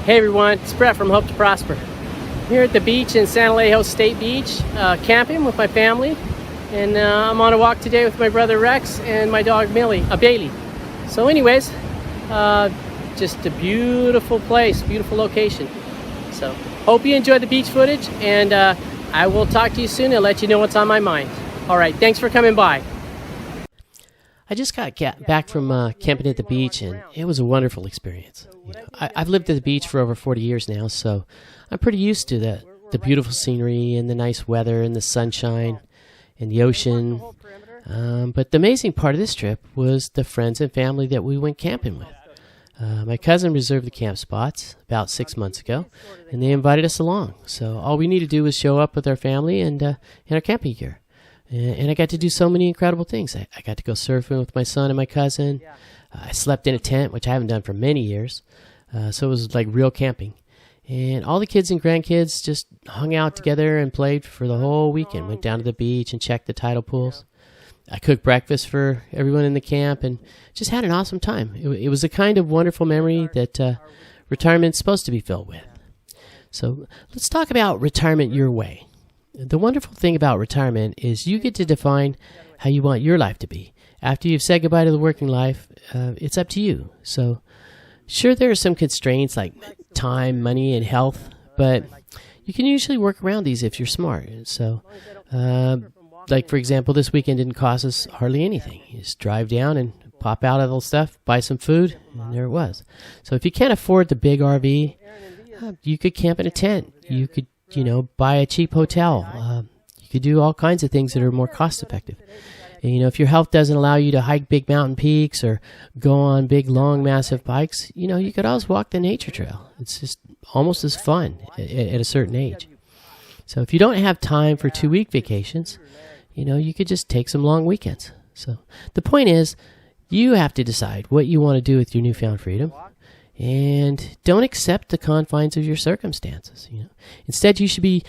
Hey everyone, it's Brett from Hope to Prosper. Here at the beach in San Elijo State Beach, camping with my family, and I'm on a walk today with my brother Rex and my dog Bailey. So anyways, just a beautiful place, beautiful location. So hope you enjoyed the beach footage, and I will talk to you soon and let you know what's on my mind. All right, thanks for coming by. I just got back from camping at the beach, and it was a wonderful experience. I've lived at the beach for over 40 years now, so I'm pretty used to the beautiful scenery and the nice weather and the sunshine and the ocean. But the amazing part of this trip was the friends and family that we went camping with. My cousin reserved the camp spots about 6 months ago, and they invited us along. So all we need to do was show up with our family and our camping gear. And I got to do so many incredible things. I got to go surfing with my son and my cousin. I slept in a tent, which I haven't done for many years. So it was like real camping. And all the kids and grandkids just hung out together and played for the whole weekend. Went down to the beach and checked the tidal pools. I cooked breakfast for everyone in the camp and just had an awesome time. It was a kind of wonderful memory that retirement's supposed to be filled with. So let's talk about retirement your way. The wonderful thing about retirement is you get to define how you want your life to be. After you've said goodbye to the working life, it's up to you. So, sure, there are some constraints like time, money, and health, but you can usually work around these if you're smart. So, like, for example, this weekend didn't cost us hardly anything. You just drive down and pop out of the stuff, buy some food, and there it was. So if you can't afford the big RV, you could camp in a tent. You could buy a cheap hotel. You could do all kinds of things that are more cost effective. And, if your health doesn't allow you to hike big mountain peaks or go on big, long, massive bikes, you could always walk the nature trail. It's just almost as fun at a certain age. So if you don't have time for 2-week vacations, you could just take some long weekends. So the point is, you have to decide what you want to do with your newfound freedom. And don't accept the confines of your circumstances. Instead, you should be,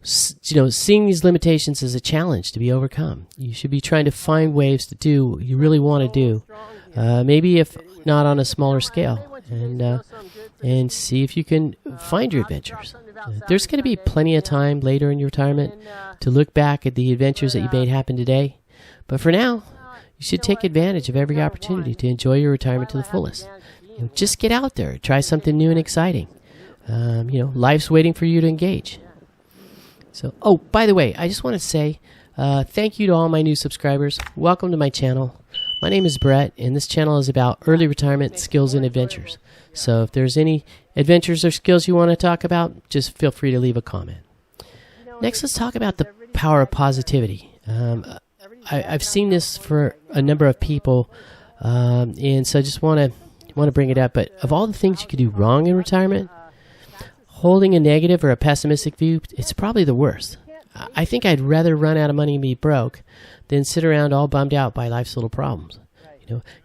seeing these limitations as a challenge to be overcome. You should be trying to find ways to do what you really want to do, maybe if not on a smaller scale, and see if you can find your adventures. There's going to be plenty of time later in your retirement to look back at the adventures that you made happen today. But for now, you should take advantage of every opportunity to enjoy your retirement to the fullest. Just get out there, try something new and exciting. Life's waiting for you to engage. So, by the way, I just want to say thank you to all my new subscribers. Welcome to my channel. My name is Brett, and this channel is about early retirement skills and adventures. So if there's any adventures or skills you want to talk about, just feel free to leave a comment. Next, let's talk about the power of positivity. I've seen this for a number of people, and so I just want to bring it up. But of all the things you could do wrong in retirement, holding a negative or a pessimistic view, it's probably the worst. I think I'd rather run out of money and be broke than sit around all bummed out by life's little problems.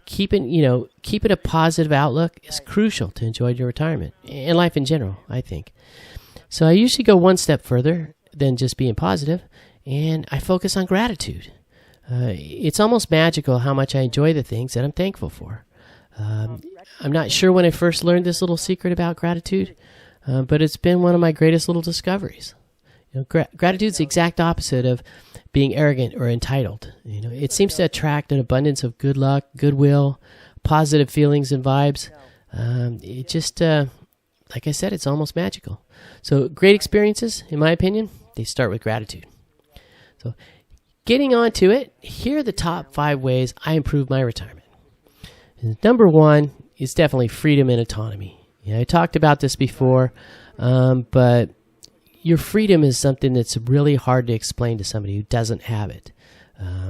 Keeping a positive outlook is crucial to enjoy your retirement and life in general, I think. So I usually go one step further than just being positive, and I focus on gratitude. It's almost magical how much I enjoy the things that I'm thankful for. I'm not sure when I first learned this little secret about gratitude, but it's been one of my greatest little discoveries. Gratitude's the exact opposite of being arrogant or entitled. It seems to attract an abundance of good luck, goodwill, positive feelings and vibes. It just, like I said, it's almost magical. So great experiences, in my opinion, they start with gratitude. So getting on to it, here are the top 5 ways I improve my retirement. Number 1 is definitely freedom and autonomy. I talked about this before, but your freedom is something that's really hard to explain to somebody who doesn't have it.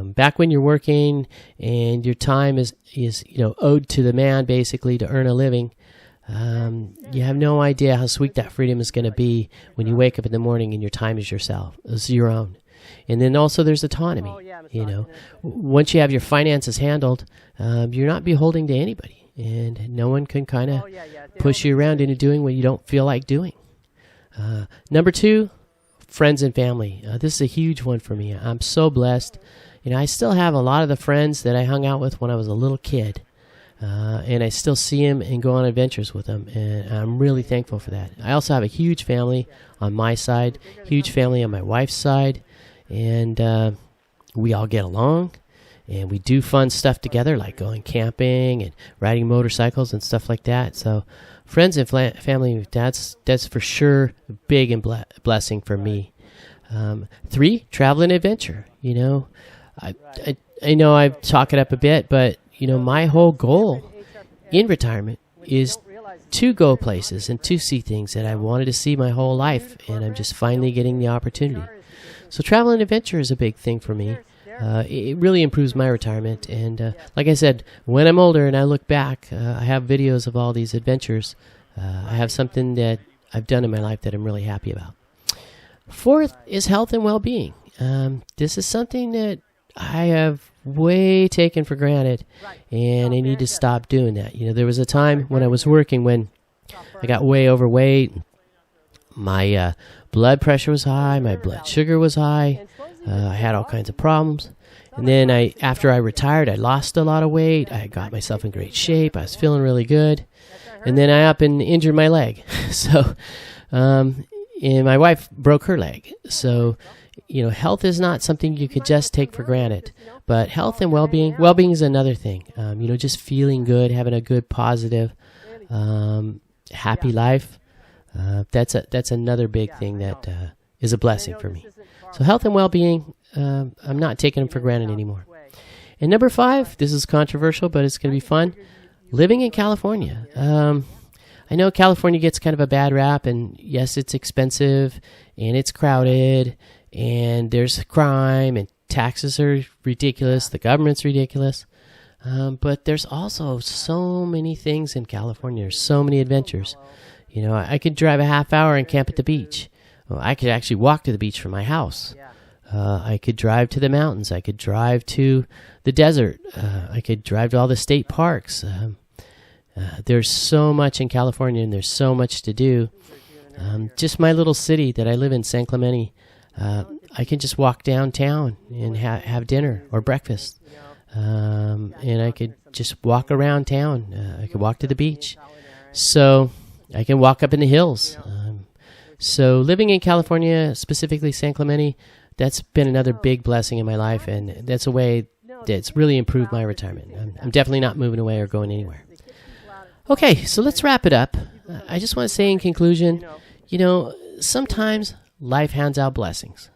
Back when you're working and your time is owed to the man basically to earn a living, you have no idea how sweet that freedom is going to be when you wake up in the morning and your time is your own. And then also there's autonomy. Once you have your finances handled, you're not beholden to anybody, and no one can kind of push you around into doing what you don't feel like doing. Number 2, friends and family. This is a huge one for me. I'm so blessed. I still have a lot of the friends that I hung out with when I was a little kid. and I still see him and go on adventures with him, and I'm really thankful for that. I also have a huge family on my side, huge family on my wife's side, and we all get along, and we do fun stuff together, like going camping and riding motorcycles and stuff like that. So friends and family, that's for sure a big and blessing for me. 3, travel and adventure. I know I talk it up a bit, but my whole goal in retirement is to go places and to see things that I wanted to see my whole life, and I'm just finally getting the opportunity. So travel and adventure is a big thing for me. It really improves my retirement, and like I said, when I'm older and I look back, I have videos of all these adventures. I have something that I've done in my life that I'm really happy about. 4th is health and well-being. This is something that I have way taken for granted, and I need to stop doing that. There was a time when I was working when I got way overweight. My blood pressure was high, my blood sugar was high. I had all kinds of problems. And then after I retired, I lost a lot of weight. I got myself in great shape. I was feeling really good. And then I up and injured my leg. So, and my wife broke her leg. So, health is not something you could just take for granted. But health and well-being is another thing. Just feeling good, having a good, positive, happy life. That's another big thing that is a blessing for me. So health and well-being, I'm not taking them for granted anymore. And number 5, this is controversial, but it's going to be fun. Living in California. I know California gets kind of a bad rap, and yes, it's expensive, and it's crowded, and there's crime, and taxes are ridiculous, the government's ridiculous. But there's also so many things in California. There's so many adventures. I could drive a half hour and camp at the beach. I could actually walk to the beach from my house. I could drive to the mountains. I could drive to the desert. I could drive to all the state parks. There's so much in California, and there's so much to do. Just my little city that I live in, San Clemente, I can just walk downtown and have dinner or breakfast. And I could just walk around town. I could walk to the beach. So I can walk up in the hills. So living in California, specifically San Clemente, that's been another big blessing in my life, and that's a way that's really improved my retirement. I'm definitely not moving away or going anywhere. Okay, so let's wrap it up. I just want to say in conclusion, sometimes life hands out blessings,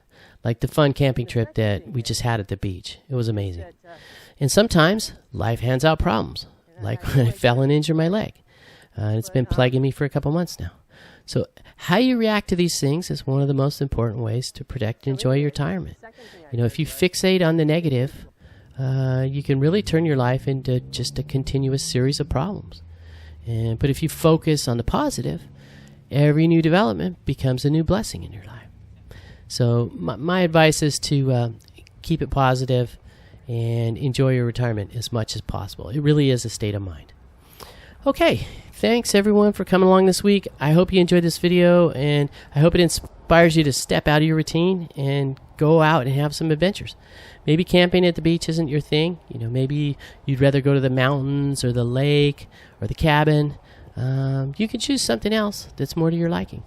like the fun camping trip that we just had at the beach. It was amazing. And sometimes life hands out problems, like when I fell and injured my leg. It's been plaguing me for a couple months now. So how you react to these things is one of the most important ways to protect and enjoy your retirement. If you fixate on the negative, you can really turn your life into just a continuous series of problems. But if you focus on the positive, every new development becomes a new blessing in your life. So my advice is to keep it positive and enjoy your retirement as much as possible. It really is a state of mind. Okay, thanks everyone for coming along this week. I hope you enjoyed this video, and I hope it inspires you to step out of your routine and go out and have some adventures. Maybe camping at the beach isn't your thing. Maybe you'd rather go to the mountains or the lake or the cabin. You can choose something else that's more to your liking.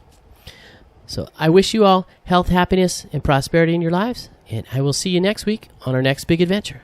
So I wish you all health, happiness, and prosperity in your lives, and I will see you next week on our next big adventure.